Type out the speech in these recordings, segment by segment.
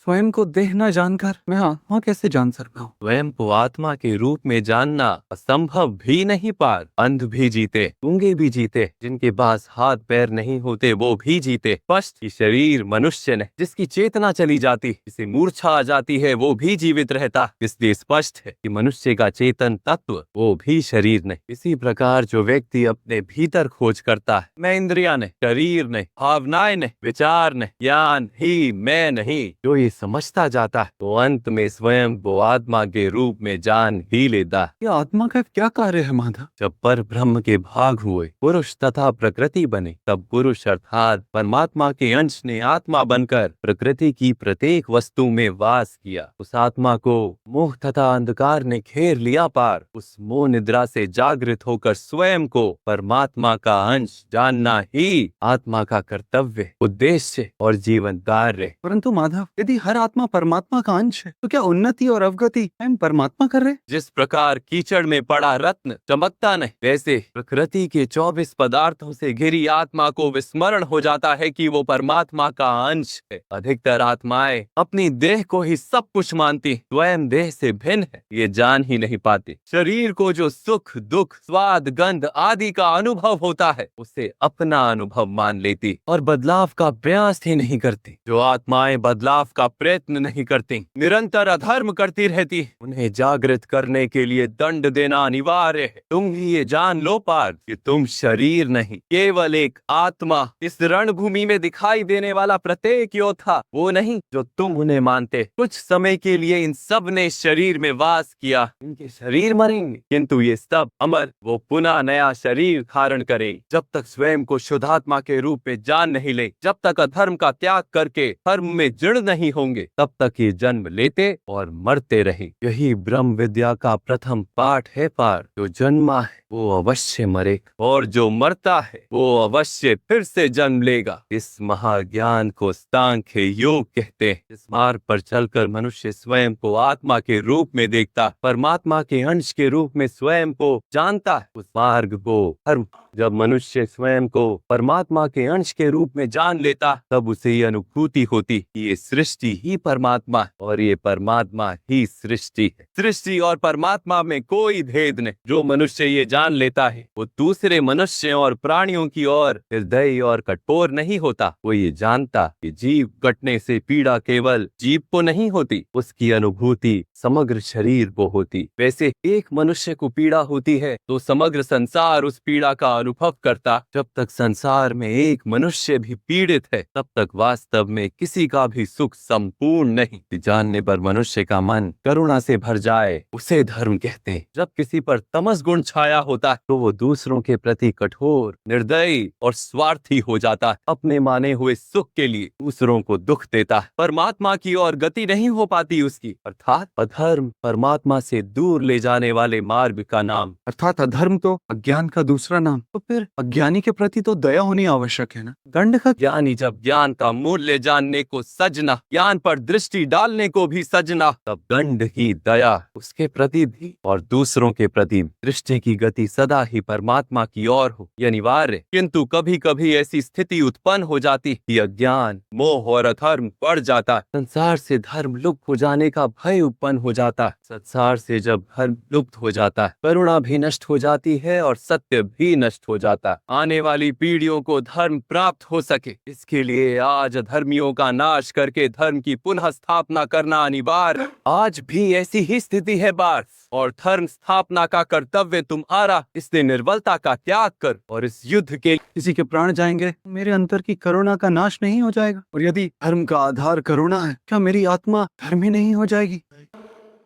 स्वयं को देह न जानकर मैं आत्मा कैसे जान सकता हूँ? स्वयं को आत्मा के रूप में जानना असंभव भी नहीं पार। अंध भी जीते, गूंगे भी जीते, जिनके पास हाथ पैर नहीं होते वो भी जीते। स्पष्ट कि शरीर मनुष्य ने, जिसकी चेतना चली जाती, जिसे मूर्छा आ जाती है वो भी जीवित रहता। इसलिए स्पष्ट है कि मनुष्य का चेतन तत्व वो भी शरीर नहीं। इसी प्रकार जो व्यक्ति अपने भीतर खोज करता है, मैं इंद्रिया नहीं, शरीर नहीं, भावनाएं नहीं, विचार नहीं, ज्ञान ही मैं नहीं, जो ये समझता जाता है तो अंत में स्वयं वो आत्मा के रूप में जान ही लेता है। ये आत्मा का क्या कार्य है माधव? जब पर ब्रह्म के भाग हुए, पुरुष तथा प्रकृति बने, तब पुरुष अर्थात परमात्मा के अंश ने आत्मा बनकर प्रकृति की प्रत्येक वस्तु में वास किया। उस आत्मा को मोह तथा अंधकार ने घेर लिया पार। उस मोह निद्रा से जागृत होकर स्वयं को परमात्मा का अंश जानना ही आत्मा का कर्तव्य, उद्देश्य और जीवन कार्य। परंतु माधव, यदि हर आत्मा परमात्मा का अंश है तो क्या उन्नति और अवगति हम परमात्मा कर रहे? जिस प्रकार कीचड़ में पड़ा रत्न चमकता नहीं, वैसे प्रकृति के 24 पदार्थों से घिरी आत्मा को विस्मरण हो जाता है कि वो परमात्मा का अंश है। अधिकतर आत्माएं अपनी देह को ही सब कुछ मानती, स्वयं देह से भिन्न है ये जान ही नहीं पाती। शरीर को जो सुख दुख स्वाद गंध आदि का अनुभव होता है उसे अपना अनुभव मान लेती और बदलाव का प्रयास ही नहीं करती। जो आत्माएं बदलाव का प्रयत्न नहीं करती, निरंतर अधर्म करती रहती, उन्हें जागृत करने के लिए दंड देना अनिवार्य है। तुम ही ये जान लो पार कि तुम शरीर नहीं, केवल एक आत्मा। इस रणभूमि में दिखाई देने वाला प्रत्येक योद्धा वो नहीं जो तुम उन्हें मानते। कुछ समय के लिए इन सब ने शरीर में वास किया, इनके शरीर मरेंगे किंतु ये सब अमर, वो पुनः नया शरीर धारण करें। जब तक स्वयं को शुद्धात्मा के रूप में जान नहीं ले, जब तक अधर्म का त्याग करके धर्म में जड़ नहीं होंगे, तब तक ये जन्म लेते और मरते रहे। यही ब्रह्म विद्या का प्रथम पाठ है पार। जो जन्मा है वो अवश्य मरे और जो मरता है वो अवश्य फिर से जन्म लेगा। इस महाज्ञान को सांख्य योग कहते हैं। इस मार्ग पर चलकर मनुष्य स्वयं को आत्मा के रूप में देखता, परमात्मा के अंश के रूप में स्वयं को जानता है। उस मार्ग को धर्म। जब मनुष्य स्वयं को परमात्मा के अंश के रूप में जान लेता, तब उसे ये अनुभूति होती कि ये सृष्टि ही परमात्मा है और ये परमात्मा ही सृष्टि है। सृष्टि और परमात्मा में कोई भेद नहीं। जो मनुष्य ये जान लेता है वो दूसरे मनुष्यों और प्राणियों की ओर निर्दयी और कठोर नहीं होता। वो ये जानता कि जीव कटने से पीड़ा केवल जीव को नहीं होती, उसकी अनुभूति समग्र शरीर को होती। वैसे एक मनुष्य को पीड़ा होती है तो समग्र संसार उस पीड़ा का अनुभव करता। जब तक संसार में एक मनुष्य भी पीड़ित है तब तक वास्तव में किसी का भी सुख संपूर्ण नहीं। जानने पर मनुष्य का मन करुणा से भर जाए उसे धर्म कहते हैं। जब किसी पर तमस गुण छाया होता है तो वो दूसरों के प्रति कठोर, निर्दयी और स्वार्थी हो जाता है। अपने माने हुए सुख के लिए दूसरों को दुख देता है। परमात्मा की ओर गति नहीं हो पाती उसकी, अर्थात अधर्म परमात्मा से दूर ले जाने वाले मार्ग का नाम। अर्थात अधर्म तो अज्ञान का दूसरा नाम। तो फिर अज्ञानी के प्रति तो दया होनी आवश्यक है ना? दंड का ज्ञानी जब ज्ञान का मूल्य जानने को सजना, ज्ञान पर दृष्टि डालने को भी सजना, तब दंड की दया उसके प्रति भी और दूसरों के प्रति दृष्टि की गति सदा ही परमात्मा की ओर हो, ये अनिवार्य। किंतु कभी कभी ऐसी स्थिति उत्पन्न हो जाती कि अज्ञान, मोह और अधर्म बढ़ जाता। संसार से धर्म लुप्त हो जाने का भय उत्पन्न हो जाता। संसार से जब धर्म लुप्त हो जाता है, करुणा भी नष्ट हो जाती है और सत्य भी नष्ट हो जाता। आने वाली पीढ़ियों को धर्म प्राप्त हो सके, इसके लिए आज धर्मियों का नाश करके धर्म की पुनः स्थापना करना अनिवार्य। आज भी ऐसी ही स्थिति है बार, और धर्म स्थापना का कर्तव्य तुम्हारा। इसलिए निर्बलता का त्याग कर और इस युद्ध के किसी के प्राण जाएंगे, मेरे अंतर की करुणा का नाश नहीं हो जाएगा? और यदि धर्म का आधार करुणा है, क्या मेरी आत्मा धर्मी नहीं हो जाएगी?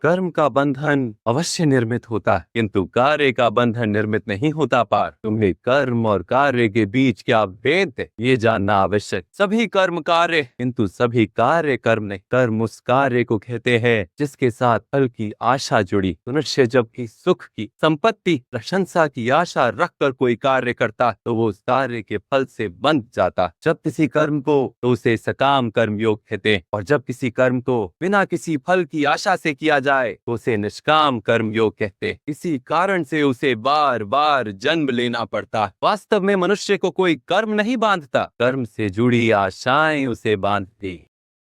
कर्म का बंधन अवश्य निर्मित होता है किंतु कार्य का बंधन निर्मित नहीं होता पार। तुम्हें कर्म और कार्य के बीच क्या भेद है ये जानना आवश्यक। सभी कर्म कार्य किंतु सभी कार्य कर्म नहीं। कर्म उस कार्य को कहते हैं जिसके साथ फल की आशा जुड़ी। मनुष्य जब भी सुख की, संपत्ति, प्रशंसा की आशा रखकर कोई कार्य करता तो वो उस कार्य के फल से बंध जाता। जब किसी कर्म को तो उसे सकाम कर्म योग कहते हैं और जब किसी कर्म को बिना किसी फल की आशा से किया जाए तो उसे निष्काम कर्म योग कहते। इसी कारण से उसे बार बार जन्म लेना पड़ता। वास्तव में मनुष्य को कोई कर्म नहीं बांधता, कर्म से जुड़ी आशाएं उसे बांधती।